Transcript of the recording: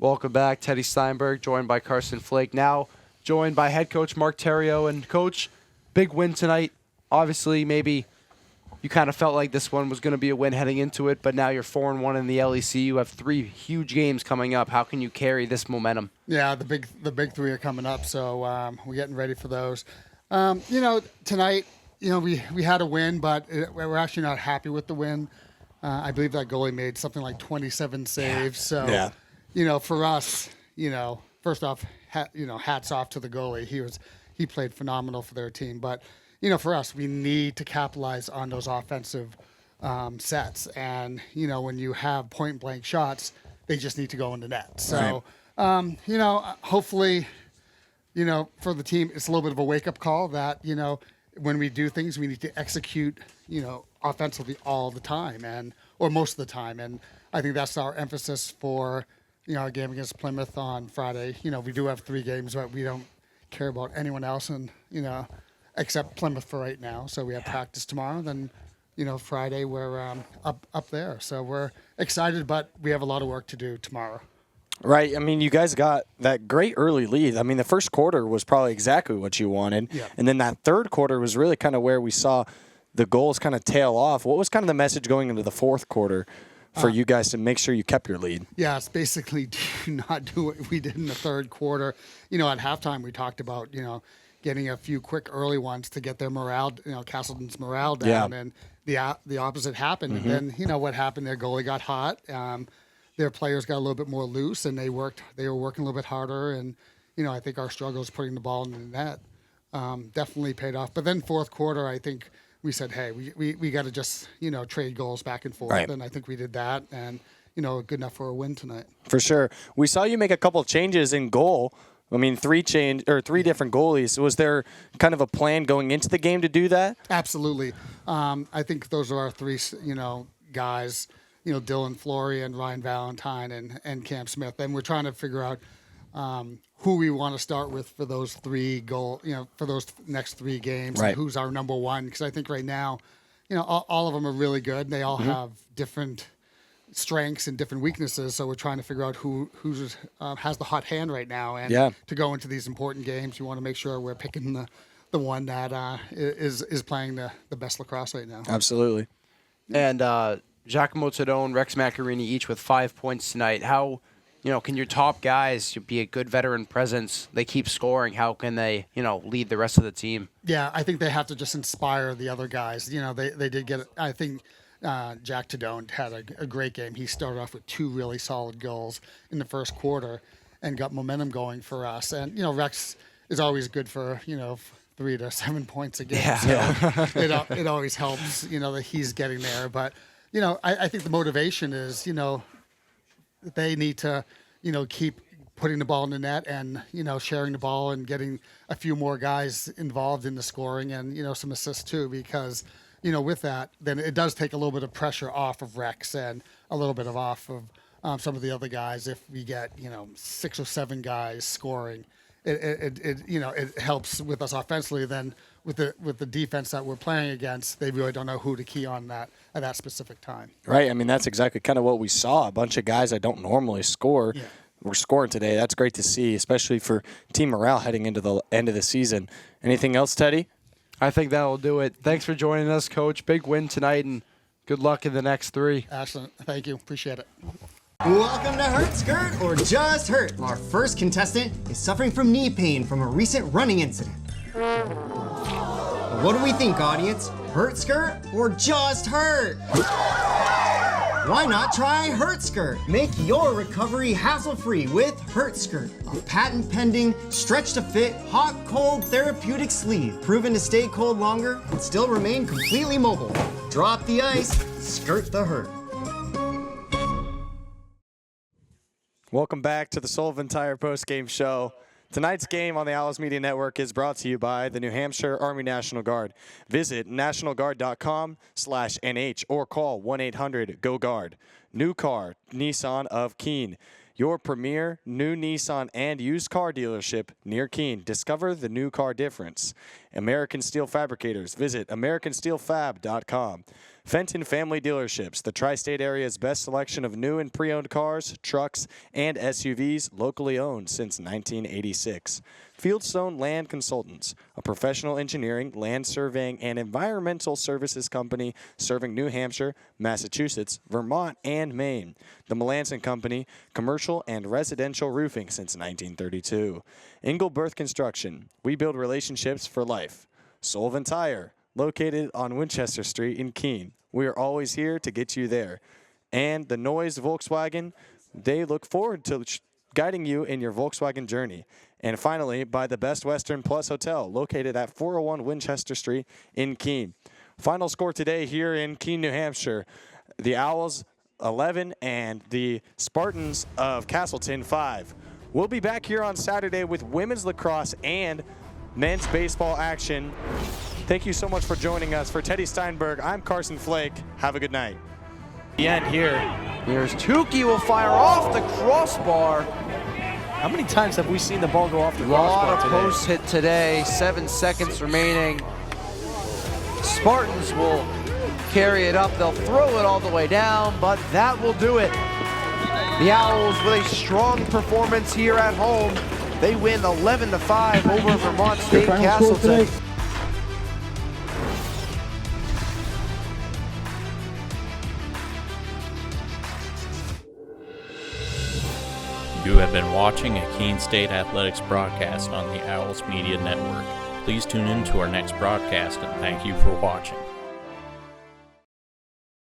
Welcome back, Teddy Steinberg, joined by Carson Flake. Now joined by head coach Mark Theriault. And coach, big win tonight. Obviously, maybe you kind of felt like this one was going to be a win heading into it, but now you're 4-1 in the LEC. You have 3 huge games coming up. How can you carry this momentum? Yeah, the big 3 are coming up, so we're getting ready for those. Tonight, we had a win, but we're actually not happy with the win. I believe that goalie made something like 27 saves. So, for us, first off, hats off to the goalie. He played phenomenal for their team. But, for us, we need to capitalize on those offensive sets. And, when you have point-blank shots, they just need to go in the net. So, hopefully, for the team, it's a little bit of a wake-up call that, when we do things, we need to execute, offensively all the time or most of the time. And I think that's our emphasis for, our game against Plymouth on Friday. We do have 3 games, but we don't care about anyone else and, except Plymouth for right now. So we have practice tomorrow. Then, Friday we're up there. So we're excited, but we have a lot of work to do tomorrow. Right. I mean, you guys got that great early lead. I mean, the first quarter was probably exactly what you wanted. Yeah. And then that third quarter was really kind of where we saw the goals kind of tail off. What was kind of the message going into the fourth quarter for you guys to make sure you kept your lead? Yeah, it's basically do not do what we did in the third quarter. At halftime we talked about, getting a few quick early ones to get their morale, Castleton's morale down. Yeah. And the opposite happened. Mm-hmm. And then, what happened? Their goalie got hot. Their players got a little bit more loose, and they were working a little bit harder. And, I think our struggles putting the ball in the net definitely paid off. But then fourth quarter, I think we said, hey, we got to just, trade goals back and forth. Right. And I think we did that. And, good enough for a win tonight. For sure. We saw you make a couple of changes in goal. I mean, 3 different goalies. Was there kind of a plan going into the game to do that? Absolutely. I think those are our 3, guys. Dylan Flory and Ryan Valentine and Cam Smith. And we're trying to figure out who we want to start with for those 3 for those next 3 games. Right. And who's our number 1. Because I think right now, all of them are really good. They all have different strengths and different weaknesses. So we're trying to figure out who has the hot hand right now. And to go into these important games, you want to make sure we're picking the one that is playing the best lacrosse right now. Absolutely. And Giacomo Tadone, Rex Macarini, each with 5 points tonight. How, can your top guys be a good veteran presence? They keep scoring. How can they, lead the rest of the team? Yeah, I think they have to just inspire the other guys. They did get it. I think Jack Tadone had a great game. He started off with 2 really solid goals in the first quarter and got momentum going for us. And, Rex is always good for, 3 to 7 points a game. Yeah. So it always helps, that he's getting there. But, I think the motivation is, they need to, keep putting the ball in the net and, sharing the ball and getting a few more guys involved in the scoring and, some assists too, because, with that, then it does take a little bit of pressure off of Rex and a little bit off of some of the other guys. If we get, 6 or 7 guys scoring, it helps with us offensively. Then with the defense that we're playing against, they really don't know who to key on that at that specific time. Right. I mean, that's exactly kind of what we saw. A bunch of guys that don't normally score were scoring today. That's great to see, especially for team morale heading into the end of the season. Anything else, Teddy? I think that'll do it. Thanks for joining us, Coach. Big win tonight, and good luck in the next 3. Excellent. Thank you. Appreciate it. Welcome to Hurt Skirt or Just Hurt. Our first contestant is suffering from knee pain from a recent running incident. What do we think, audience? Hurt Skirt or Just Hurt? Why not try Hurt Skirt? Make your recovery hassle-free with Hurt Skirt, a patent-pending, stretch-to-fit, hot-cold therapeutic sleeve, proven to stay cold longer and still remain completely mobile. Drop the ice, skirt the hurt. Welcome back to the Sullivan Tire Postgame Show. Tonight's game on the Owls Media Network is brought to you by the New Hampshire Army National Guard. Visit nationalguard.com/NH or call 1-800-GO-GUARD. New car, Nissan of Keene. Your premier new Nissan and used car dealership near Keene. Discover the new car difference. American Steel Fabricators. Visit americansteelfab.com. Fenton Family Dealerships, the tri-state area's best selection of new and pre-owned cars, trucks, and SUVs, locally owned since 1986. Fieldstone Land Consultants, a professional engineering, land surveying, and environmental services company serving New Hampshire, Massachusetts, Vermont, and Maine. The Melanson Company, commercial and residential roofing since 1932. Engelberth Construction, we build relationships for life. Sullivan Tire, located on Winchester Street in Keene. We are always here to get you there. And the Noise Volkswagen, they look forward to guiding you in your Volkswagen journey. And finally, by the Best Western Plus Hotel, located at 401 Winchester Street in Keene. Final score today here in Keene, New Hampshire. The Owls 11 and the Spartans of Castleton 5. We'll be back here on Saturday with women's lacrosse and men's baseball action. Thank you so much for joining us. For Teddy Steinberg, I'm Carson Flake. Have a good night. The end here. Here's Tukey will fire off the crossbar. How many times have we seen the ball go off the A lot crossbar of today? posts hit today. 7 seconds remaining. Spartans will carry it up. They'll throw it all the way down, but that will do it. The Owls with a strong performance here at home. They win 11-5 over Vermont State Castleton. You have been watching a Keene State Athletics broadcast on the Owls Media Network. Please tune in to our next broadcast and thank you for watching.